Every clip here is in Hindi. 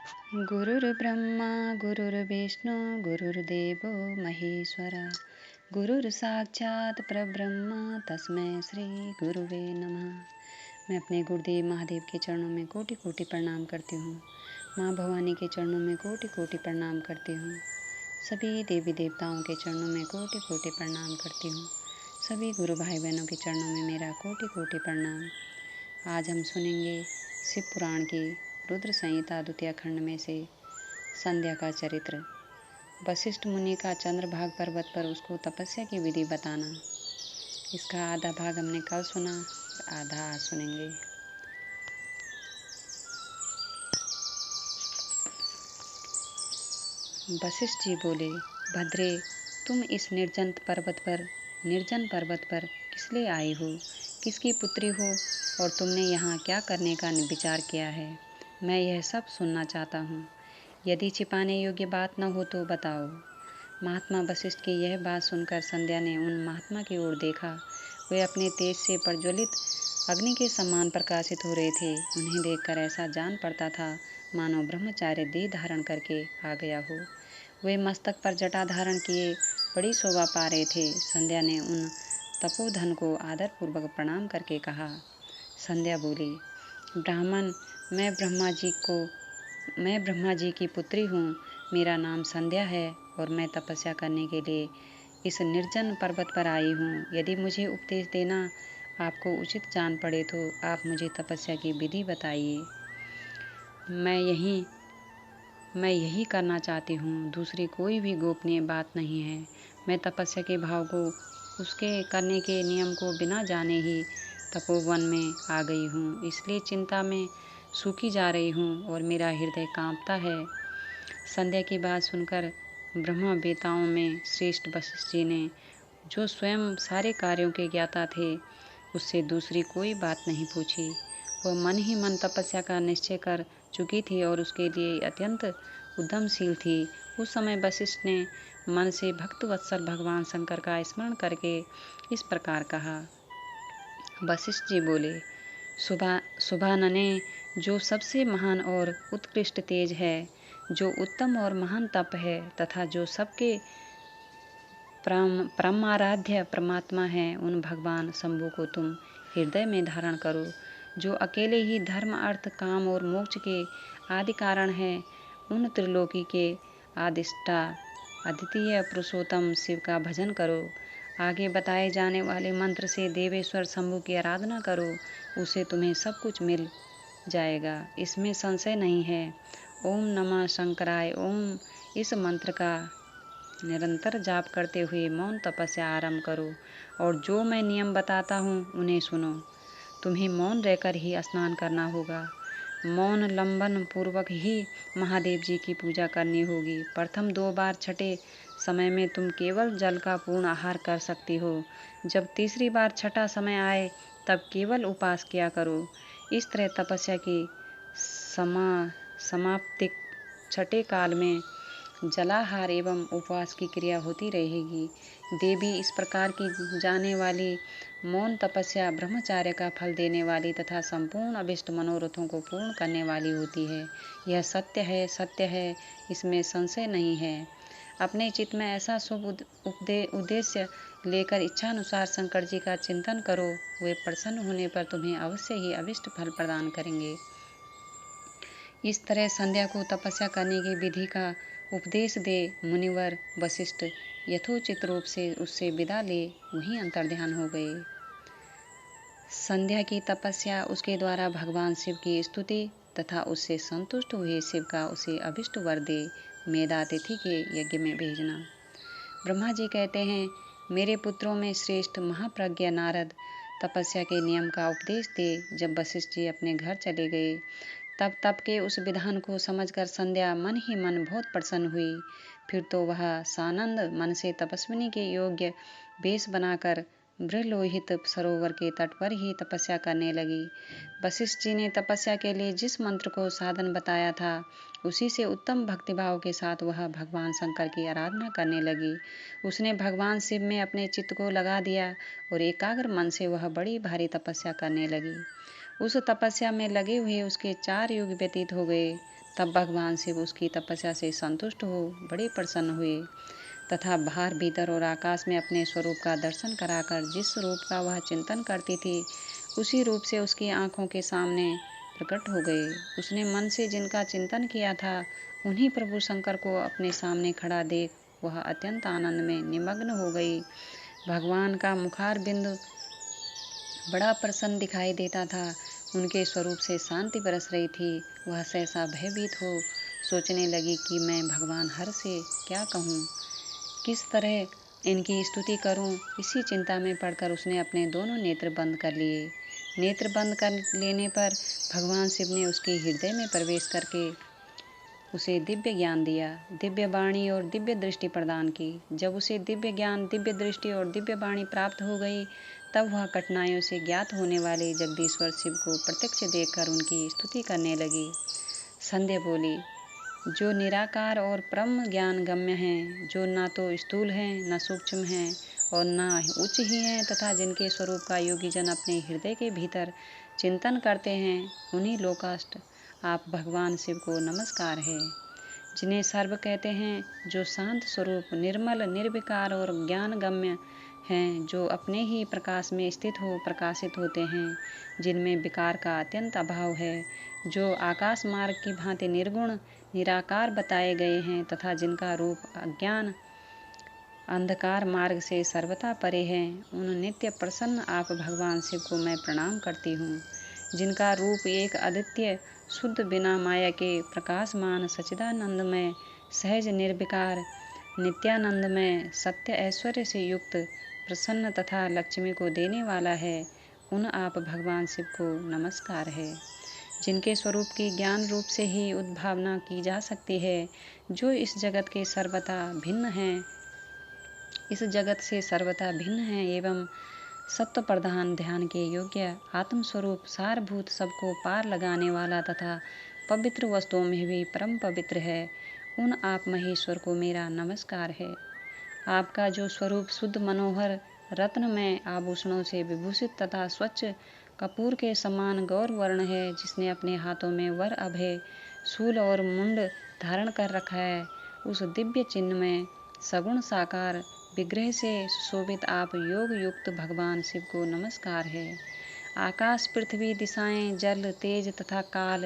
गुरुर्ब्रह्मा गुरुर्विष्णु गुरुर्देवो महेश्वरा गुरुर्साक्षात् परब्रह्म तस्मै श्री गुरुवे नमः। मैं अपने गुरुदेव महादेव के चरणों में कोटि कोटि प्रणाम करती हूँ। माँ भवानी के चरणों में कोटि कोटि प्रणाम करती हूँ। सभी देवी देवताओं के चरणों में कोटि कोटि प्रणाम करती हूँ। सभी गुरु भाई बहनों के चरणों में मेरा कोटि कोटि प्रणाम। आज हम सुनेंगे शिव पुराण की रुद्र संहिता द्वितीय खंड में से संध्या का चरित्र। वशिष्ठ मुनि का चंद्रभाग पर्वत पर उसको तपस्या की विधि बताना। इसका आधा भाग हमने कल सुना, आधा आज सुनेंगे। वशिष्ठ जी बोले, भद्रे, तुम इस निर्जन पर्वत पर किस लिए आई हो? किसकी पुत्री हो और तुमने यहाँ क्या करने का विचार किया है? मैं यह सब सुनना चाहता हूँ। यदि छिपाने योग्य बात न हो तो बताओ। महात्मा वशिष्ठ की यह बात सुनकर संध्या ने उन महात्मा की ओर देखा। वे अपने तेज से प्रज्वलित अग्नि के समान प्रकाशित हो रहे थे। उन्हें देखकर ऐसा जान पड़ता था मानो ब्रह्मचार्य देह धारण करके आ गया हो। वे मस्तक पर जटा धारण किए बड़ी शोभा पा रहे थे। संध्या ने उन तपोधन को आदरपूर्वक प्रणाम करके कहा। संध्या बोली, ब्राह्मण, मैं ब्रह्मा जी की पुत्री हूँ। मेरा नाम संध्या है और मैं तपस्या करने के लिए इस निर्जन पर्वत पर आई हूँ। यदि मुझे उपदेश देना आपको उचित जान पड़े तो आप मुझे तपस्या की विधि बताइए। मैं यही करना चाहती हूँ। दूसरी कोई भी गोपनीय बात नहीं है। मैं तपस्या के भाव को, उसके करने के नियम को बिना जाने ही तपोवन में आ गई हूँ। इसलिए चिंता में सूखी जा रही हूँ और मेरा हृदय कांपता है। संध्या की बात सुनकर ब्रह्मा वेताओं में श्रेष्ठ वशिष्ठ जी ने, जो स्वयं सारे कार्यों के ज्ञाता थे, उससे दूसरी कोई बात नहीं पूछी। वह मन ही मन तपस्या का निश्चय कर चुकी थी और उसके लिए अत्यंत उद्यमशील थी। उस समय वशिष्ठ ने मन से भक्त वत्सल भगवान शंकर का स्मरण करके इस प्रकार कहा। वशिष्ठ जी बोले, सुभानने, जो सबसे महान और उत्कृष्ट तेज है, जो उत्तम और महान तप है तथा जो सबके परमाराध्य परमात्मा है, उन भगवान शंभु को तुम हृदय में धारण करो। जो अकेले ही धर्म, अर्थ, काम और मोक्ष के आदि कारण है, उन त्रिलोकी के आदिष्टा अद्वितीय पुरुषोत्तम शिव का भजन करो। आगे बताए जाने वाले मंत्र से देवेश्वर शंभु की आराधना करो। उसे तुम्हें सब कुछ मिल जाएगा, इसमें संशय नहीं है। ओम नमः शंकराय ओम, इस मंत्र का निरंतर जाप करते हुए मौन तपस्या आरंभ करो और जो मैं नियम बताता हूँ उन्हें सुनो। तुम्हें मौन रहकर ही स्नान करना होगा। मौन लंबन पूर्वक ही महादेव जी की पूजा करनी होगी। प्रथम 2 बार छठे समय में तुम केवल जल का पूर्ण आहार कर सकती हो। जब तीसरी बार छठा समय आए तब केवल उपवास किया करो। इस तरह तपस्या की समाप्ति छठे काल में जलाहार एवं उपवास की क्रिया होती रहेगी। देवी, इस प्रकार की जाने वाली मौन तपस्या ब्रह्मचार्य का फल देने वाली तथा संपूर्ण अभिष्ट मनोरथों को पूर्ण करने वाली होती है। यह सत्य है, इसमें संशय नहीं है। अपने चित्त में ऐसा शुभ उद्देश्य लेकर इच्छानुसार शंकर जी का चिंतन करो। वे प्रसन्न होने पर तुम्हें अवश्य ही अभिष्ट फल प्रदान करेंगे। इस तरह संध्या को तपस्या करने की विधि का उपदेश दे मुनिवर वशिष्ठ यथोचित रूप से उससे विदा ले वहीं अंतर्ध्यान हो गए। संध्या की तपस्या, उसके द्वारा भगवान शिव की स्तुति तथा उससे संतुष्ट हुए शिव का उसे अभिष्ट वर दे मेधातिथि के यज्ञ में भेजना। ब्रह्मा जी कहते हैं, मेरे पुत्रों में श्रेष्ठ महाप्रज्ञ नारद तपस्या के नियम का उपदेश दे। जब वशिष्ठ जी अपने घर चले गए तब तप के उस विधान को समझकर संध्या मन ही मन बहुत प्रसन्न हुई। फिर तो वह सानंद मन से तपस्विनी के योग्य वेश बनाकर बृहलोहित सरोवर के तट पर ही तपस्या करने लगी। वशिष्ठ जी ने तपस्या के लिए जिस मंत्र को साधन बताया था, उसी से उत्तम भक्तिभाव के साथ वह भगवान शंकर की आराधना करने लगी। उसने भगवान शिव में अपने चित्त को लगा दिया और एकाग्र मन से वह बड़ी भारी तपस्या करने लगी। उस तपस्या में लगे हुए उसके 4 युग व्यतीत हो गए तब भगवान शिव उसकी तपस्या से संतुष्ट हो बड़े प्रसन्न हुए तथा बाहर भीतर और आकाश में अपने स्वरूप का दर्शन कराकर जिस रूप का वह चिंतन करती थी उसी रूप से उसकी आंखों के सामने प्रकट हो गए। उसने मन से जिनका चिंतन किया था उन्हीं प्रभु शंकर को अपने सामने खड़ा देख वह अत्यंत आनंद में निमग्न हो गई। भगवान का मुखार बिंदु बड़ा प्रसन्न दिखाई देता था। उनके स्वरूप से शांति बरस रही थी। वह सहसा भयभीत हो सोचने लगी कि मैं भगवान हर से क्या कहूँ, किस तरह इनकी स्तुति करूं। इसी चिंता में पड़कर उसने अपने दोनों नेत्र बंद कर लिए। नेत्र बंद कर लेने पर भगवान शिव ने उसके हृदय में प्रवेश करके उसे दिव्य ज्ञान दिया, दिव्य वाणी और दिव्य दृष्टि प्रदान की। जब उसे दिव्य ज्ञान, दिव्य दृष्टि और दिव्य वाणी प्राप्त हो गई तब वह कठिनाइयों से ज्ञात होने वाले जगदीश्वर शिव को प्रत्यक्ष देखकर उनकी स्तुति करने लगी। संध्या बोली, जो निराकार और परम ज्ञान गम्य हैं, जो ना तो स्थूल हैं न सूक्ष्म हैं और ना उच्च ही हैं तथा जिनके स्वरूप का योगी जन अपने हृदय के भीतर चिंतन करते हैं, उन्हीं लोकाष्ट आप भगवान शिव को नमस्कार है। जिन्हें सर्व कहते हैं, जो शांत स्वरूप, निर्मल, निर्विकार और ज्ञान गम्य हैं, जो अपने ही प्रकाश में स्थित हो प्रकाशित होते हैं, जिनमें विकार का अत्यंत अभाव है, जो आकाश मार्ग की भांति निर्गुण निराकार बताए गए हैं तथा जिनका रूप अज्ञान अंधकार मार्ग से सर्वथा परे है, उन नित्य प्रसन्न आप भगवान शिव को मैं प्रणाम करती हूँ। जिनका रूप एक अद्वितीय शुद्ध बिना माया के प्रकाशमान सच्चिदानंदमय सहज निर्विकार नित्यानंदमय सत्य ऐश्वर्य से युक्त प्रसन्न तथा लक्ष्मी को देने वाला है, उन आप भगवान शिव को नमस्कार है। जिनके स्वरूप की ज्ञान रूप से ही उद्भावना की जा सकती है, जो इस जगत के सर्वथा भिन्न हैं, इस जगत से सर्वथा भिन्न है एवं सत्व प्रधान ध्यान के योग्य आत्मस्वरूप सारभूत सबको पार लगाने वाला तथा पवित्र वस्तुओं में भी परम पवित्र है, उन आप महेश्वर को मेरा नमस्कार है। आपका जो स्वरूप शुद्ध मनोहर रत्नमय आभूषणों से विभूषित तथा स्वच्छ कपूर के समान गौर वर्ण है, जिसने अपने हाथों में वर अभय शूल और मुंड धारण कर रखा है, उस दिव्य चिन्ह में सगुण साकार विग्रह से सुशोभित आप योग युक्त भगवान शिव को नमस्कार है। आकाश, पृथ्वी, दिशाएं, जल, तेज तथा काल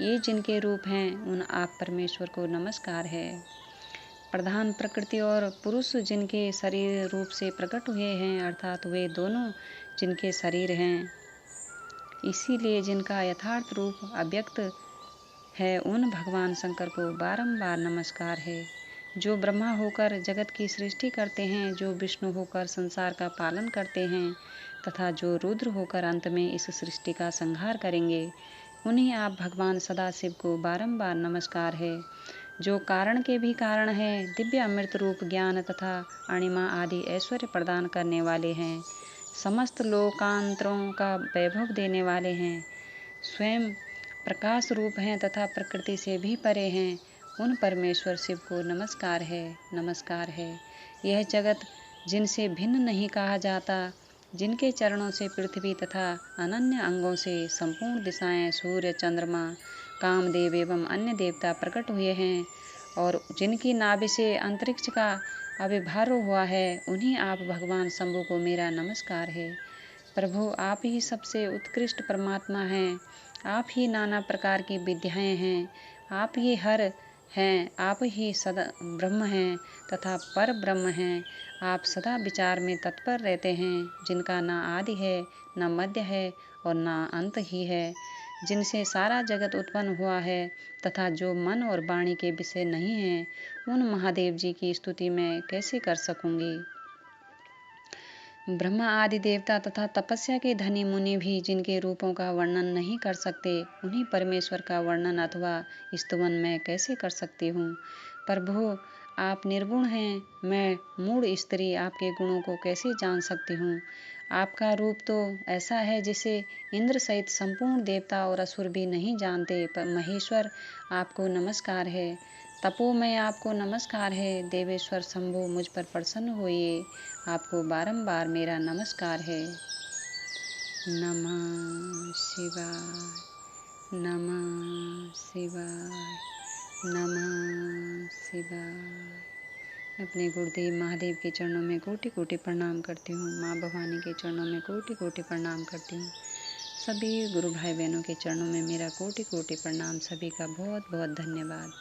ये जिनके रूप हैं, उन आप परमेश्वर को नमस्कार है। प्रधान प्रकृति और पुरुष जिनके शरीर रूप से प्रकट हुए हैं, अर्थात वे दोनों जिनके शरीर हैं, इसीलिए जिनका यथार्थ रूप अव्यक्त है, उन भगवान शंकर को बारंबार नमस्कार है। जो ब्रह्मा होकर जगत की सृष्टि करते हैं, जो विष्णु होकर संसार का पालन करते हैं तथा जो रुद्र होकर अंत में इस सृष्टि का संहार करेंगे, उन्हीं आप भगवान सदाशिव को बारंबार नमस्कार है। जो कारण के भी कारण है, दिव्य अमृत रूप ज्ञान तथा अणिमा आदि ऐश्वर्य प्रदान करने वाले हैं, समस्त लोकांतरों का वैभव देने वाले हैं, स्वयं प्रकाश रूप हैं तथा प्रकृति से भी परे हैं, उन परमेश्वर शिव को नमस्कार है, नमस्कार है। यह जगत जिनसे भिन्न नहीं कहा जाता, जिनके चरणों से पृथ्वी तथा अनन्य अंगों से संपूर्ण दिशाएं, सूर्य, चंद्रमा, कामदेव एवं अन्य देवता प्रकट हुए हैं और जिनकी नाभि से अंतरिक्ष का आविर्भाव हुआ है, उन्हीं आप भगवान शंभु को मेरा नमस्कार है। प्रभु, आप ही सबसे उत्कृष्ट परमात्मा हैं, आप ही नाना प्रकार की विद्याएं हैं, आप ही हर हैं, आप ही सदा ब्रह्म हैं तथा पर ब्रह्म हैं। आप सदा विचार में तत्पर रहते हैं, जिनका ना आदि है, न मध्य है और ना अंत ही है, जिनसे सारा जगत उत्पन्न हुआ है तथा जो मन और वाणी के विषय नहीं है, उन महादेव जी की स्तुति मैं कैसे कर सकूंगी। ब्रह्मा आदि देवता तथा तपस्या के धनी मुनि भी जिनके रूपों का वर्णन नहीं कर सकते, उन्हीं परमेश्वर का वर्णन अथवा स्तुवन मैं कैसे कर सकती हूँ। प्रभु, आप निर्गुण हैं, मैं मूढ़ स्त्री आपके गुणों को कैसे जान सकती हूँ। आपका रूप तो ऐसा है जिसे इंद्र सहित संपूर्ण देवता और असुर भी नहीं जानते। पर महेश्वर, आपको नमस्कार है। तपोमय, आपको नमस्कार है। देवेश्वर शंभु, मुझ पर प्रसन्न होइए, आपको बारंबार मेरा नमस्कार है। नमः शिवाय। नमः शिवाय, नमः शिवाय। अपने गुरुदेव महादेव के चरणों में कोटि कोटि प्रणाम करती हूँ। माँ भवानी के चरणों में कोटि कोटि प्रणाम करती हूँ। सभी गुरु भाई बहनों के चरणों में मेरा कोटि कोटि प्रणाम। सभी का बहुत बहुत धन्यवाद।